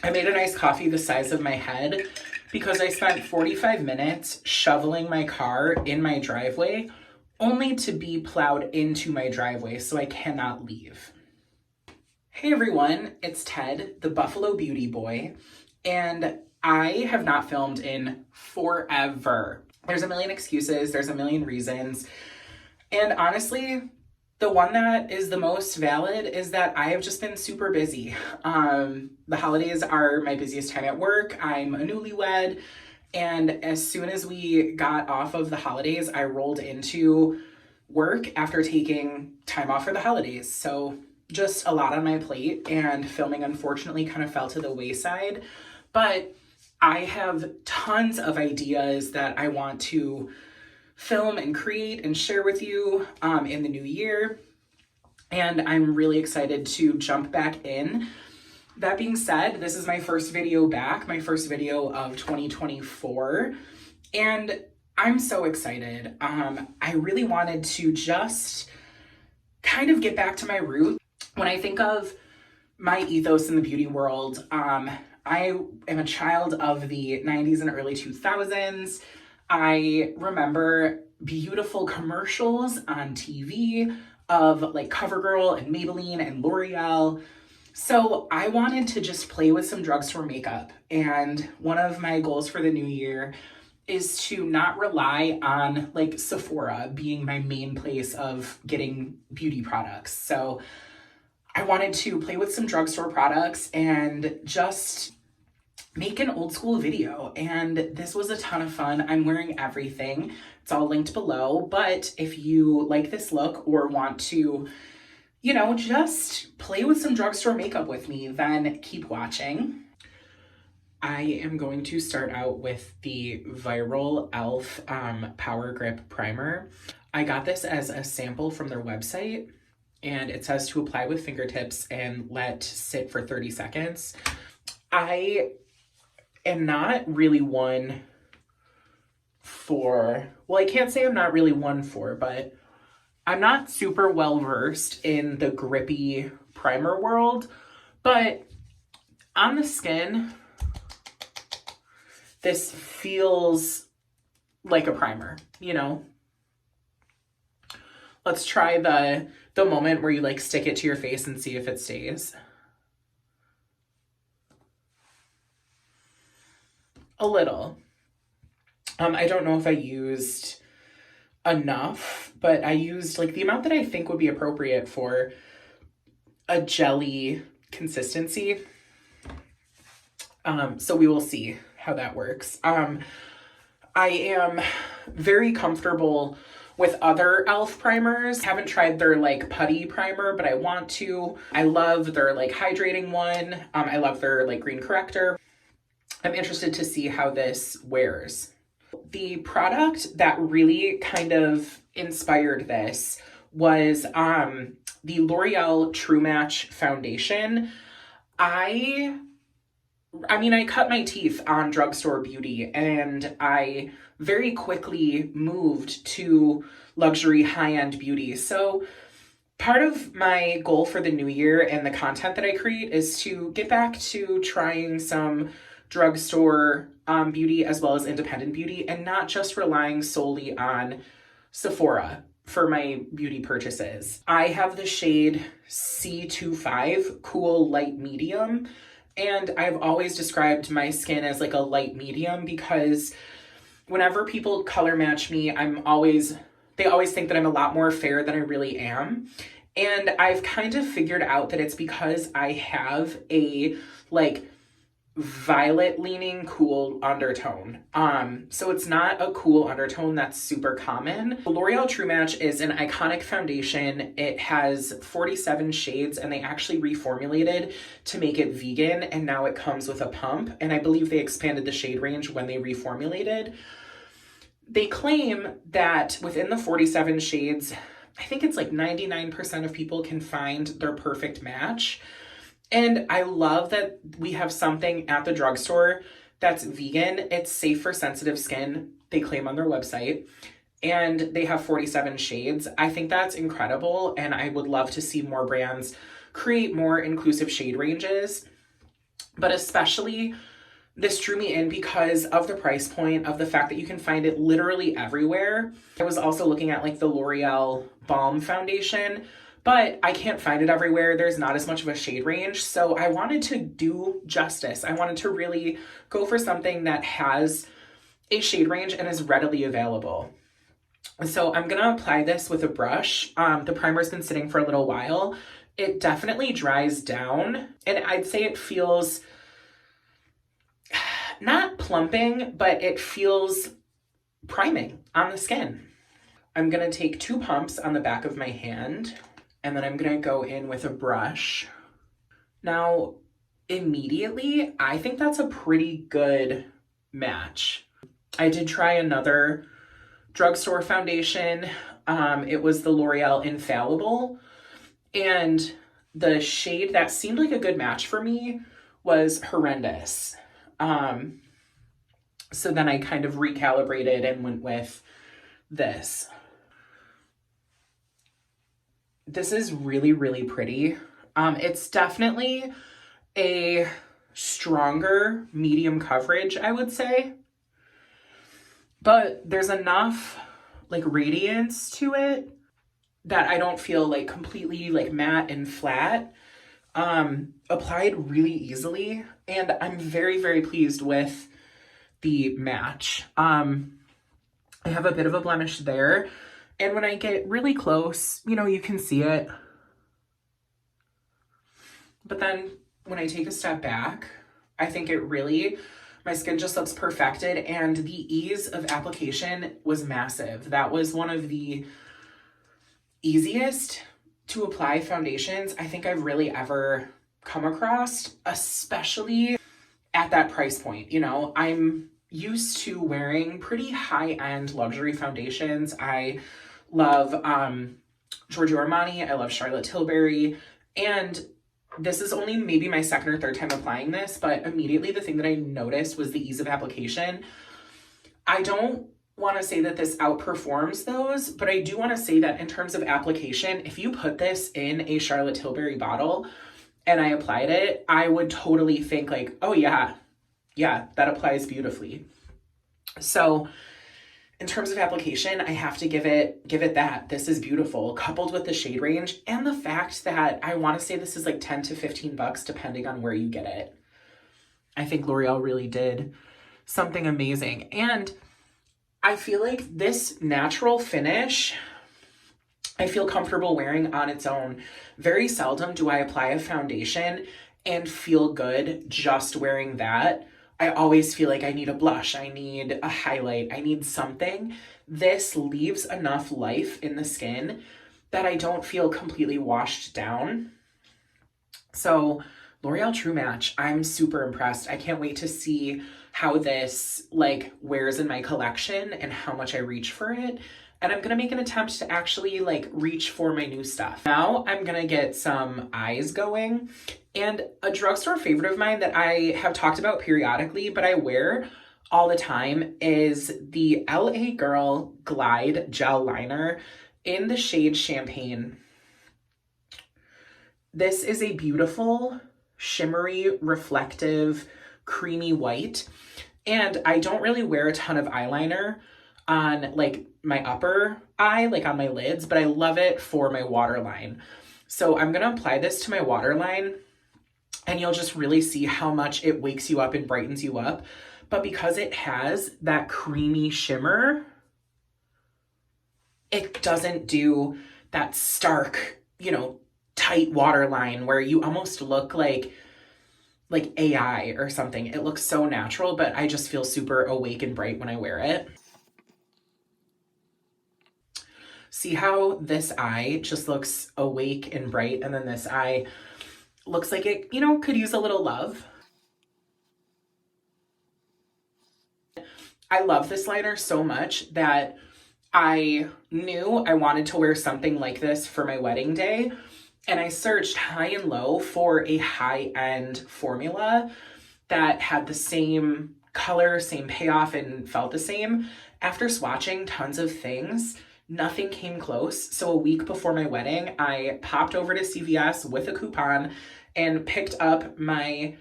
I made a nice coffee the size of my head because I spent 45 minutes shoveling my car in my driveway only to be plowed into my driveway, so I cannot leave. Hey everyone, it's Ted, the Buffalo Beauty Boy, and I have not filmed in forever. There's a million excuses, there's a million reasons, and honestly, the one that is the most valid is that I have just been super busy. The holidays are my busiest time at work. I'm a newlywed, and as soon as we got off of the holidays, I rolled into work after taking time off for the holidays. So just a lot on my plate, and filming unfortunately kind of fell to the wayside. But I have tons of ideas that I want to film and create and share with you in the new year. And I'm really excited to jump back in. That being said, this is my first video back, my first video of 2024. And I'm so excited. I really wanted to just kind of get back to my roots. When I think of my ethos in the beauty world, I am a child of the 90s and early 2000s. I remember beautiful commercials on TV of like CoverGirl and Maybelline and L'Oreal. So I wanted to just play with some drugstore makeup. And one of my goals for the new year is to not rely on like Sephora being my main place of getting beauty products. So I wanted to play with some drugstore products and just make an old school video, and this was a ton of fun. I'm wearing everything. It's all linked below, but if you like this look or want to, you know, just play with some drugstore makeup with me, then keep watching. I am going to start out with the viral e.l.f. Power Grip Primer. I got this as a sample from their website, and it says to apply with fingertips and let sit for 30 seconds. I am not really one for, well, I can't say I'm not really one for, but I'm not super well versed in the grippy primer world, but on the skin, this feels like a primer, you know? Let's try the moment where you like stick it to your face and see if it stays. A little. I don't know if I used enough, but I used like the amount that I think would be appropriate for a jelly consistency. So we will see how that works. I am very comfortable with other e.l.f. primers. Haven't tried their like putty primer, but I want to. I love their like hydrating one. I love their like green corrector. I'm interested to see how this wears. The product that really kind of inspired this was the L'Oreal True Match foundation. I mean, I cut my teeth on drugstore beauty, and I very quickly moved to luxury high-end beauty. So part of my goal for the new year and the content that I create is to get back to trying some drugstore beauty as well as independent beauty, and not just relying solely on Sephora for my beauty purchases. I have the shade C25 Cool Light Medium, and I've always described my skin as like a light medium because whenever people color match me, they always think that I'm a lot more fair than I really am. And I've kind of figured out that it's because I have a like violet leaning cool undertone. So it's not a cool undertone that's super common. L'Oreal True Match is an iconic foundation. It has 47 shades, and they actually reformulated to make it vegan, and now it comes with a pump, and I believe they expanded the shade range when they reformulated. They claim that within the 47 shades, I think it's like 99% of people can find their perfect match. And I love that we have something at the drugstore that's vegan. It's safe for sensitive skin, they claim on their website, and they have 47 shades. I think that's incredible, and I would love to see more brands create more inclusive shade ranges. But especially this drew me in because of the price point, of the fact that you can find it literally everywhere. I was also looking at like the L'Oreal Balm Foundation, but I can't find it everywhere. There's not as much of a shade range. So I wanted to do justice. I wanted to really go for something that has a shade range and is readily available. So I'm gonna apply this with a brush. The primer's been sitting for a little while. It definitely dries down, and I'd say it feels not plumping, but it feels priming on the skin. I'm gonna take 2 pumps on the back of my hand, and then I'm gonna go in with a brush. Now, immediately, I think that's a pretty good match. I did try another drugstore foundation. It was the L'Oreal Infallible, and the shade that seemed like a good match for me was Horrendous. So then I kind of recalibrated and went with this. This is really, really pretty. It's definitely a stronger medium coverage, I would say. But there's enough like radiance to it that I don't feel like completely like matte and flat. Applied really easily, and I'm very, very pleased with the match. I have a bit of a blemish there, and when I get really close, you know, you can see it. But then when I take a step back, I think it really, my skin just looks perfected, and the ease of application was massive. That was one of the easiest to apply foundations I think I've really ever come across, especially at that price point. You know, I'm used to wearing pretty high-end luxury foundations. I love Giorgio Armani, I love Charlotte Tilbury, and this is only maybe my second or third time applying this, but immediately the thing that I noticed was the ease of application. I don't want to say that this outperforms those, but I do want to say that in terms of application, if you put this in a Charlotte Tilbury bottle and I applied it, I would totally think like, oh yeah, that applies beautifully. So in terms of application, I have to give it that. This is beautiful, coupled with the shade range and the fact that I want to say this is like 10 to 15 bucks depending on where you get it. I think L'Oreal really did something amazing. And I feel like this natural finish, I feel comfortable wearing on its own. Very seldom do I apply a foundation and feel good just wearing that. I always feel like I need a blush, I need a highlight, I need something. This leaves enough life in the skin that I don't feel completely washed down. So L'Oreal True Match, I'm super impressed. I can't wait to see how this like wears in my collection and how much I reach for it. And I'm gonna make an attempt to actually like reach for my new stuff. Now I'm gonna get some eyes going. And a drugstore favorite of mine that I have talked about periodically, but I wear all the time, is the LA Girl Glide Gel Liner in the shade Champagne. This is a beautiful, shimmery, reflective, creamy white. And I don't really wear a ton of eyeliner on like my upper eye, like on my lids, but I love it for my waterline. So I'm gonna apply this to my waterline and you'll just really see how much it wakes you up and brightens you up. But because it has that creamy shimmer, it doesn't do that stark, you know, tight waterline where you almost look like AI or something. It looks so natural, but I just feel super awake and bright when I wear it. See how this eye just looks awake and bright, and then this eye looks like it, you know, could use a little love. I love this liner so much that I knew I wanted to wear something like this for my wedding day. And I searched high and low for a high-end formula that had the same color, same payoff, and felt the same. After swatching tons of things, nothing came close. So a week before my wedding, I popped over to CVS with a coupon and picked up my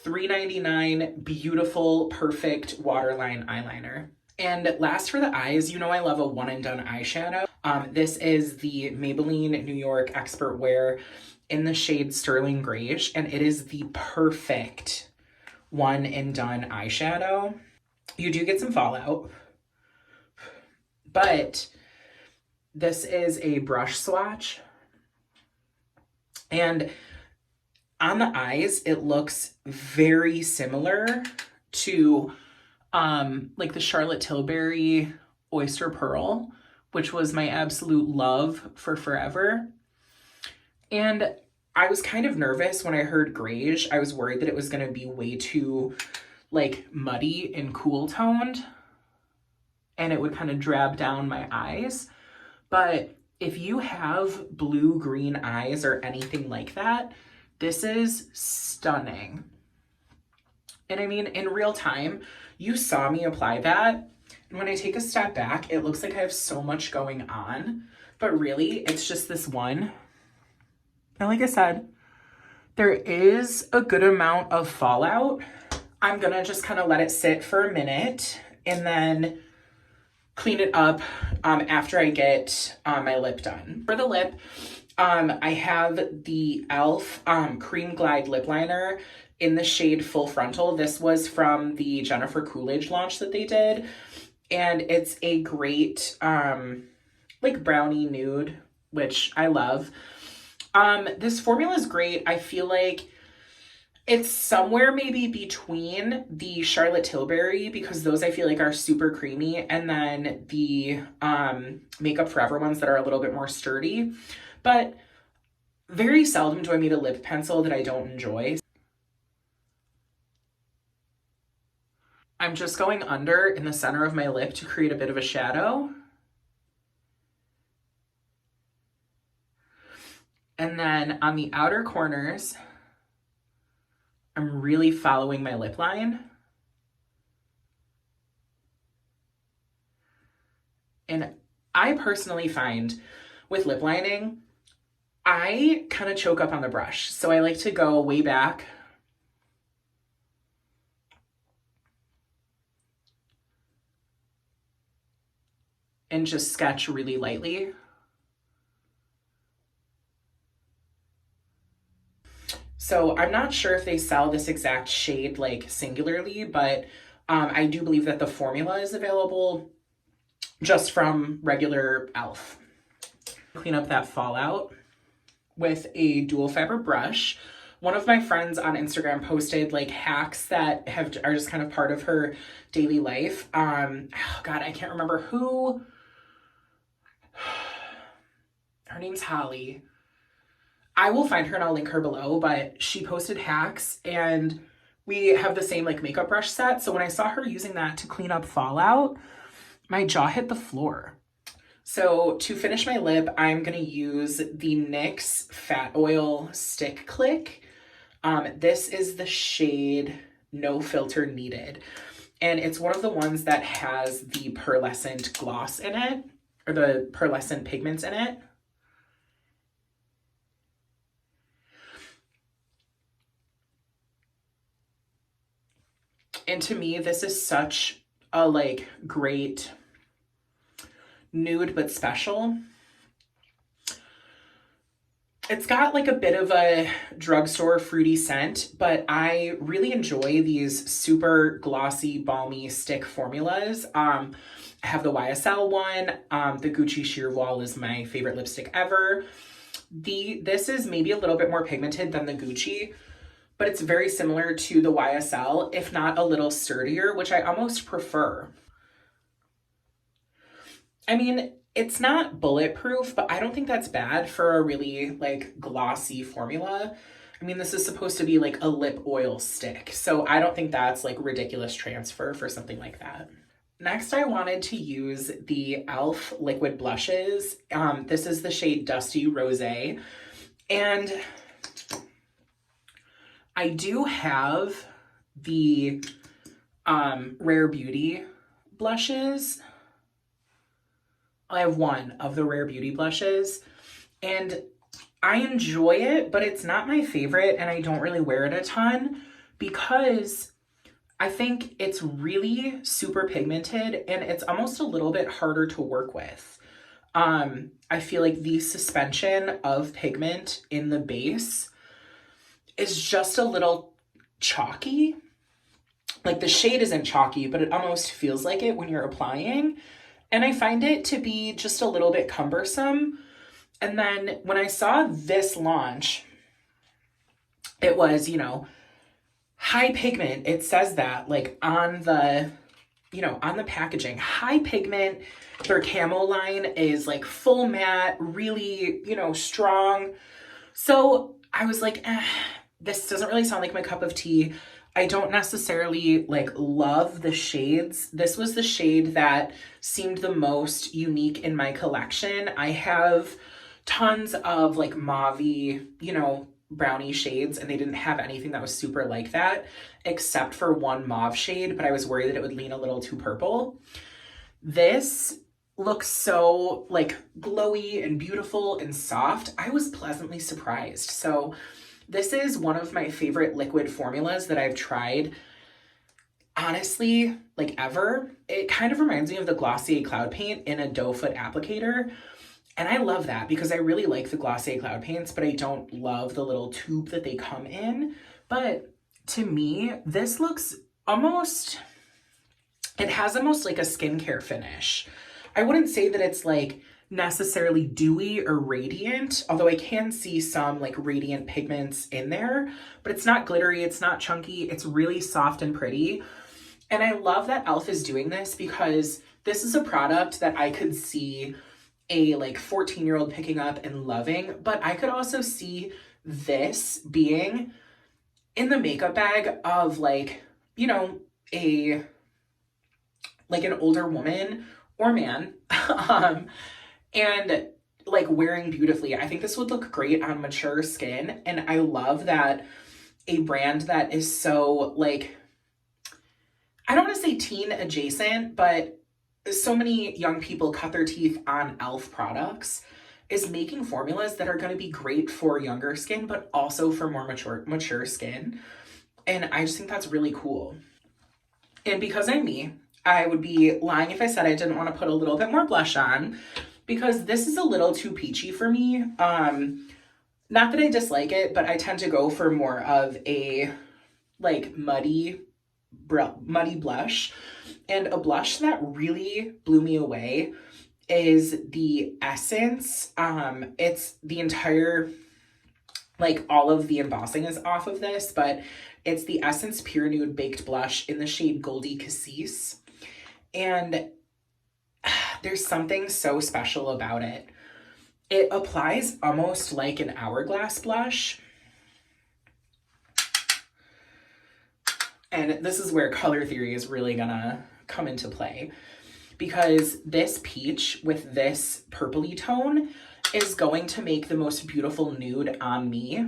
$3.99, beautiful, perfect waterline eyeliner. And last for the eyes, you know I love a one and done eyeshadow. This is the Maybelline New York Expert Wear in the shade Sterling Grayish, and it is the perfect one and done eyeshadow. You do get some fallout, but this is a brush swatch. And on the eyes, it looks very similar to like the Charlotte Tilbury Oyster Pearl, which was my absolute love for forever. And I was kind of nervous when I heard grayish. I was worried that it was going to be way too like muddy and cool toned and it would kind of drab down my eyes. But if you have blue-green eyes or anything like that, this is stunning. And I mean, in real time, you saw me apply that. And when I take a step back, it looks like I have so much going on, but really it's just this one. And like I said, there is a good amount of fallout. I'm gonna just kind of let it sit for a minute and then clean it up after I get my lip done. For the lip, I have the e.l.f. Cream Glide Lip Liner in the shade Full Frontal. This was from the Jennifer Coolidge launch that they did. And it's a great like brownie nude, which I love. This formula is great. I feel like it's somewhere maybe between the Charlotte Tilbury, because those I feel like are super creamy, and then the Makeup Forever ones that are a little bit more sturdy. But very seldom do I meet a lip pencil that I don't enjoy. I'm just going under in the center of my lip to create a bit of a shadow. And then on the outer corners, I'm really following my lip line. And I personally find with lip lining, I kind of choke up on the brush. So I like to go way back and just sketch really lightly. So I'm not sure if they sell this exact shade like singularly, but I do believe that the formula is available just from regular e.l.f. Clean up that fallout with a dual fiber brush. One of my friends on Instagram posted like hacks that are just kind of part of her daily life. Oh God, I can't remember who. Her name's Holly. I will find her and I'll link her below, but she posted hacks and we have the same like makeup brush set. So when I saw her using that to clean up fallout, my jaw hit the floor. So to finish my lip, I'm gonna use the NYX Fat Oil Stick Click. This is the shade No Filter Needed. And it's one of the ones that has the pearlescent gloss in it, or the pearlescent pigments in it. And to me, this is such a like great nude, but special. It's got like a bit of a drugstore fruity scent, but I really enjoy these super glossy, balmy stick formulas. I have the YSL one. The Gucci Sheer Wall is my favorite lipstick ever. This is maybe a little bit more pigmented than the Gucci, but it's very similar to the YSL, if not a little sturdier, which I almost prefer. I mean, it's not bulletproof, but I don't think that's bad for a really like glossy formula. I mean, this is supposed to be like a lip oil stick, so I don't think that's like ridiculous transfer for something like that. Next, I wanted to use the e.l.f. liquid blushes. This is the shade Dusty Rosé, and I do have the Rare Beauty blushes. I have one of the Rare Beauty blushes, and I enjoy it, but it's not my favorite, and I don't really wear it a ton because I think it's really super pigmented and it's almost a little bit harder to work with. I feel like the suspension of pigment in the base is just a little chalky. Like the shade isn't chalky, but it almost feels like it when you're applying. And I find it to be just a little bit cumbersome. And then when I saw this launch, it was, you know, high pigment. It says that like on the, you know, on the packaging, high pigment. Their camo line is like full matte, really, you know, strong. So I was like, this doesn't really sound like my cup of tea. I don't necessarily like love the shades. This was the shade that seemed the most unique in my collection. I have tons of like mauve-y, you know, brownie shades, and they didn't have anything that was super like that except for one mauve shade, but I was worried that it would lean a little too purple. This looks so like glowy and beautiful and soft. I was pleasantly surprised. So this is one of my favorite liquid formulas that I've tried, honestly, like ever. It kind of reminds me of the Glossier Cloud Paint in a doe foot applicator. And I love that because I really like the Glossier Cloud Paints, but I don't love the little tube that they come in. But to me, this looks almost, it has almost like a skincare finish. I wouldn't say that it's like necessarily dewy or radiant, although I can see some like radiant pigments in there, but it's not glittery, it's not chunky, it's really soft and pretty. And I love that e.l.f. is doing this because this is a product that I could see a like 14-year-old picking up and loving, but I could also see this being in the makeup bag of like, you know, a like an older woman or man and like wearing beautifully. I think this would look great on mature skin. And I love that a brand that is so like, I don't want to say teen adjacent, but so many young people cut their teeth on e.l.f. products is making formulas that are going to be great for younger skin, but also for more mature skin. And I just think that's really cool. And because I'm me, I would be lying if I said I didn't want to put a little bit more blush on, because this is a little too peachy for me. Not that I dislike it, but I tend to go for more of a like muddy blush. And a blush that really blew me away is the Essence. It's the entire, like all of the embossing is off of this, but it's the Essence Pure Nude Baked Blush in the shade Goldie Cassis. And there's something so special about it. It applies almost like an hourglass blush. And this is where color theory is really gonna come into play, because this peach with this purpley tone is going to make the most beautiful nude on me.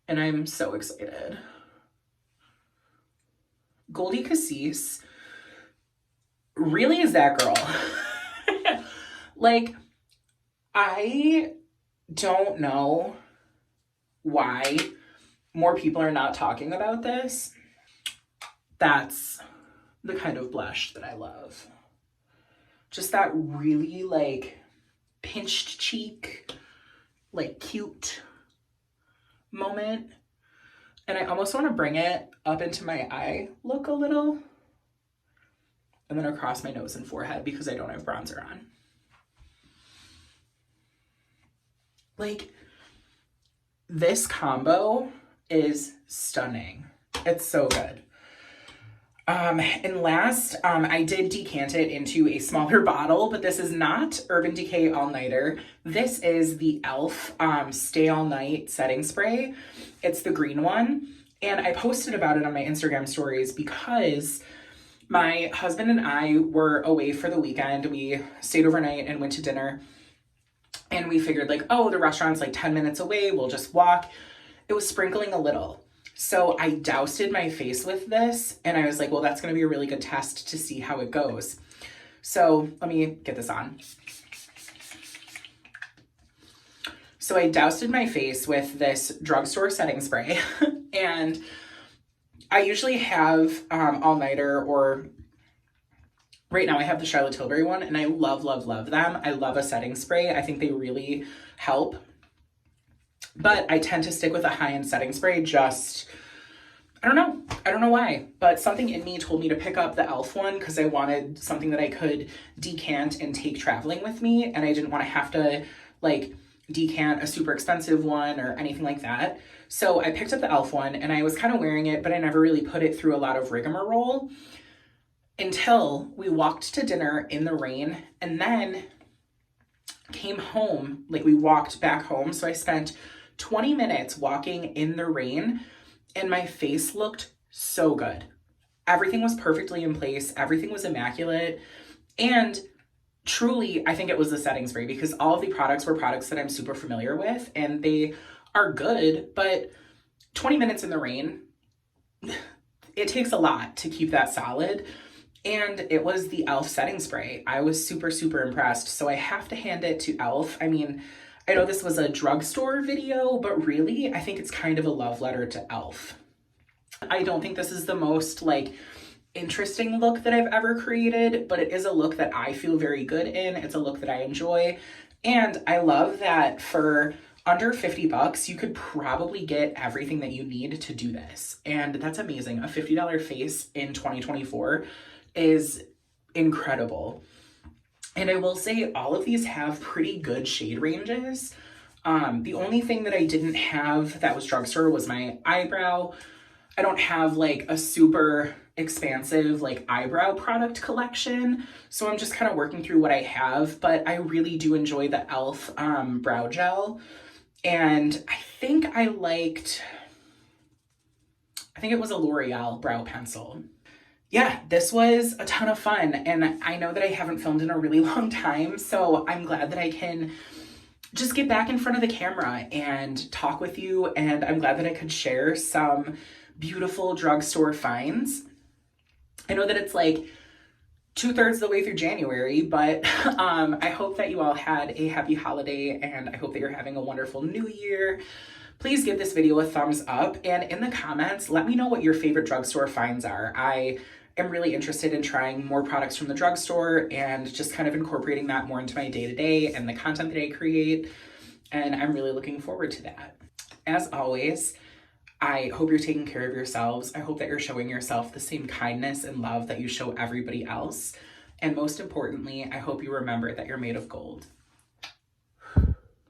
And I'm so excited. Goldie Cassis really is that girl. Like, I don't know why more people are not talking about this. That's the kind of blush that I love. Just that really like pinched cheek, like cute moment. And I almost want to bring it up into my eye look a little, and then across my nose and forehead because I don't have bronzer on. Like, this combo is stunning. It's so good. And last, I did decant it into a smaller bottle, but this is not Urban Decay All Nighter. This is the e.l.f. Stay All Night Setting Spray. It's the green one. And I posted about it on my Instagram stories because my husband and I were away for the weekend. We stayed overnight and went to dinner. And we figured like, oh, the restaurant's like 10 minutes away. We'll just walk. It was sprinkling a little. So I doused my face with this and I was like, well, that's going to be a really good test to see how it goes. So let me get this on. So I doused my face with this drugstore setting spray and I usually have all-nighter, or right now I have the Charlotte Tilbury one, and I love, love, love them. I love a setting spray. I think they really help. But I tend to stick with a high-end setting spray just, I don't know. I don't know why, but something in me told me to pick up the e.l.f. one because I wanted something that I could decant and take traveling with me, and I didn't want to have to like decant a super expensive one or anything like that. So I picked up the e.l.f. one and I was kind of wearing it, but I never really put it through a lot of rigmarole until we walked to dinner in the rain and then came home. Like, we walked back home. So I spent 20 minutes walking in the rain and my face looked so good. Everything was perfectly in place. Everything was immaculate. And truly, I think it was the setting spray because all of the products were products that I'm super familiar with and they are good, but 20 minutes in the rain, it takes a lot to keep that solid. And it was the e.l.f. setting spray. I was super, super impressed. So I have to hand it to e.l.f. I mean, I know this was a drugstore video, but really, I think it's kind of a love letter to e.l.f. I don't think this is the most like interesting look that I've ever created, but it is a look that I feel very good in. It's a look that I enjoy. And I love that for under 50 bucks, you could probably get everything that you need to do this. And that's amazing. A $50 face in 2024 is incredible. And I will say all of these have pretty good shade ranges. The only thing that I didn't have that was drugstore was my eyebrow. I don't have like a super expansive like eyebrow product collection. So I'm just kind of working through what I have, but I really do enjoy the e.l.f. Brow gel. And I think it was a L'Oreal brow pencil. Yeah, this was a ton of fun. And I know that I haven't filmed in a really long time, so I'm glad that I can just get back in front of the camera and talk with you. And I'm glad that I could share some beautiful drugstore finds. I know that it's like 2/3 of the way through January, but I hope that you all had a happy holiday and I hope that you're having a wonderful new year. Please give this video a thumbs up and in the comments, let me know what your favorite drugstore finds are. I am really interested in trying more products from the drugstore and just kind of incorporating that more into my day-to-day and the content that I create. And I'm really looking forward to that. As always, I hope you're taking care of yourselves. I hope that you're showing yourself the same kindness and love that you show everybody else. And most importantly, I hope you remember that you're made of gold.